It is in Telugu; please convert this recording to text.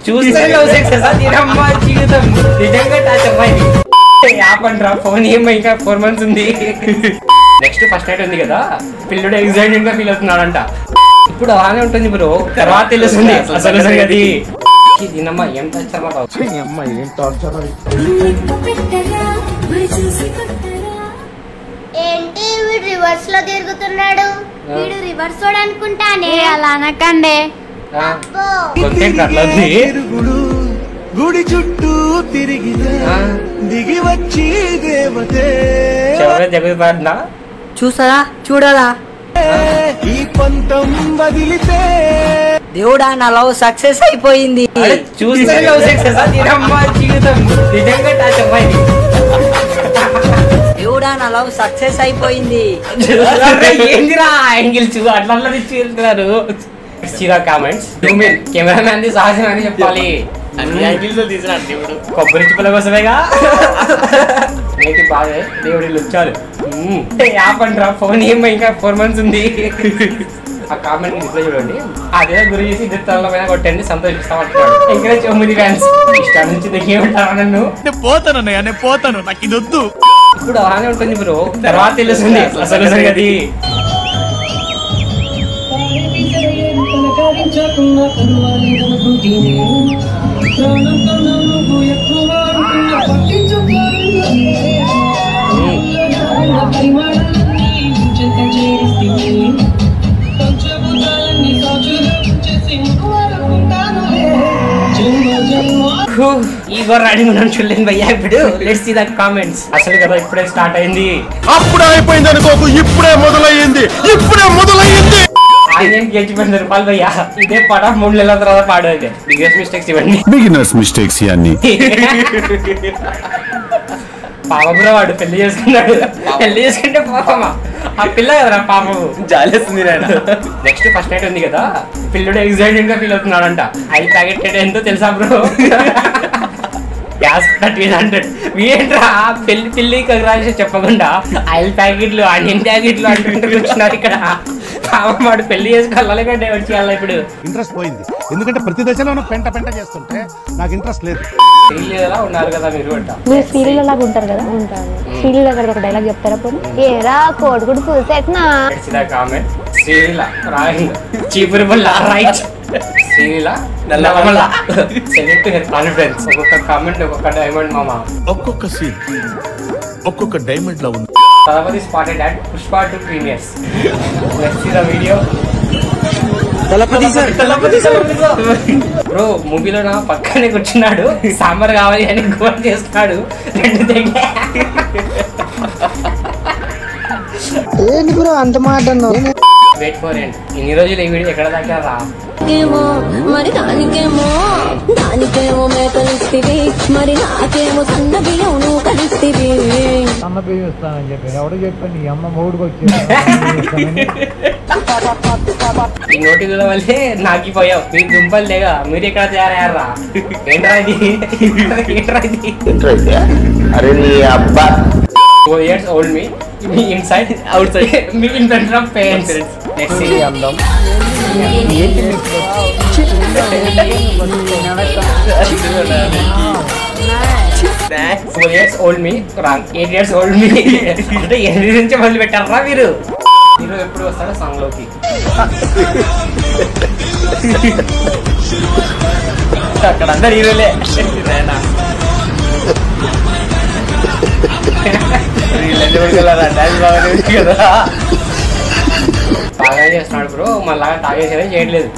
చూస్తే జీవితం నిజంగా యాపండ్రా ఫోన్ ఏమో ఇంకా 4 months ఉంది. నెక్స్ట్ ఫస్ట్ నైట్ ఉంది కదా, పిల్లడు ఎగ్జైటెడ్ గా ఫీల్ అవుతున్నాడంట. ఇప్పుడు అలానే ఉంటుంది బ్రో, తర్వాత తెలుస్తుంది అసలు అది దీనమ్మా ఏం టార్చర్ ఏంటి వీడు రివర్స్ లో తిరుగుతున్నాడు? వీడు రివర్స్ అనుకుంటానే. అలా అనకండి. గుడి చుట్టూ తిరిగి దిగి వచ్చి దేవతే జగదా చూసారా చూడాలా ఈ పంతం వదిలితే దేవుడా నా లవ్ సక్సెస్ అయిపోయింది. చూస్తే జీవితం నిజంగా దేవుడా నా లవ్ సక్సెస్ అయిపోయింది. ఏందిరా యాంగిల్ అట్లా తెచ్చి వెళ్తున్నారు. కామెంట్స్ కెమెరా మ్యాన్ సాహసం అని చెప్పాలి. కొబ్బరి చిప్పల కోసమేగా నేటి బాగా దేవుడి లుచ్చాలు యాపండ్రా ఫోన్ ఏమో ఇంకా 4 months ఉంది. ఆ కామెంట్ రిప్లై చూడండి. అదే గురి చేసి ఇద్దరు తలపైన కొట్టండి, సంతోషిస్తామంటున్నాడు. ఎంకరేజ్ 9 fans ఇష్టం నుంచి దిగేమంటారా నన్ను? నేను పోతాను, నాకు ఇది వద్దు. ఇప్పుడు అలానే ఉంటుంది బ్రో, తర్వాత తెలుస్తుంది అసలు అది ఈ గొర్రె మనం చూడలేను భయ్యా. ఇప్పుడు లెట్స్ సీ ద కామెంట్స్. అసలు కదా ఇప్పుడే స్టార్ట్ అయింది, అప్పుడే అయిపోయింది అనుకోకు, ఇప్పుడే మొదలయ్యింది. ఆయన గెలిచిపోయిన రూపాయలు భయ్యా. ఇదే పాట 3 నెలల తర్వాత పాడేది. బిగినర్స్ మిస్టేక్స్ ఇవన్నీ. పాపపురా వాడు పెళ్లి చేసుకున్నాడు. పెళ్లి చేసుకుంటే పాపమా ఆ పిల్ల కదరా పాపము, జాలేస్తుంది. నెక్స్ట్ ఫస్ట్ నైట్ ఉంది కదా, పిల్లడు ఎగ్జైటెడ్ గా ఫీల్ అవుతున్నాడంట. ఐ ప్యాకెట్ ఎంతో తెలుసా బ్రో? గ్యాస్ 1300. ఏంట్రా పిల్లి కంగ్రాచులేషన్ చెప్పకుండా ఆయిల్ ప్యాకెట్లు, ఆనియన్ ప్యాకెట్లు అంటుంటే కూర్చున్నారు ఇక్కడ. వాడు పెళ్లి చేసుకోవాలి కంటే వచ్చేయాలి. ఇప్పుడు ఇంట్రెస్ట్ పోయింది, ఎందుకంటే ప్రతి దశలో పెంట చేస్తుంటే నాకు ఇంట్రెస్ట్ లేదు. సీరియల్ ఉన్నారు కదా మీరు అంట, మీరు సీరియల్ లాగా ఉంటారు కదా. ఉంటారు సీరియల్ దగ్గర ఒక డైలాగ్ చెప్తారా? ఏరా కోడిగుడు పూసేట్నా? కామెంట్ శ్రీలీల రాయింగ్ చీపురు బల్ల right, Sreeleela Nallamalla select her confidence. ఒక్కొక్క కామెంట్ ఒక్కొక్క డైమండ్ మామ, ఒక్కొక్క సీన్ ఒక్కొక్క డైమండ్ లా ఉంది. Thalapathy spotted at Pushpa 2 premieres. Let's see the video. Bro మూవీలో నా పక్కనే కూర్చున్నాడు, సాంబార్ కావాలి అని గోల్ చేస్తున్నాడు. 2 దగ్గర ఏంటి బ్రో అంత మాట అన్నావు? Wait for end. ఇన్ని రోజులు ఈ వీడియో ఎక్కడ దాకా రా మరి దానికేమో మేకలిస్తివి, మరి నాకేమో సన్న బియ్యం నువ్వు కలిస్తివి. అమ్మ బియ్యం ఇస్తానని చెప్పి ఎవడో చెప్పండి, ఈ అమ్మ మూడుకు వచ్చి ఈ నోటిల వల్లే నాకిపోయావు. మీ దుంపలు లేగా మీరు ఎక్కడ తయారయ్యారా? ఏంట్రా ఇది? అరే నీ అబ్బా. 4 years old me inside outside me in front of parents. Let's see. అందం 4 years old me wrong, 8 years old me. అంటే 8 నుంచి మొదలు పెట్టారా మీరు? హీరో ఎప్పుడు వస్తారో సాంగ్ లోకి? అక్కడ అందరు హీరోలే. బాగా చేస్తున్నాడు బ్రో, మళ్ళా తాగేసేదే చేయట్లేదు.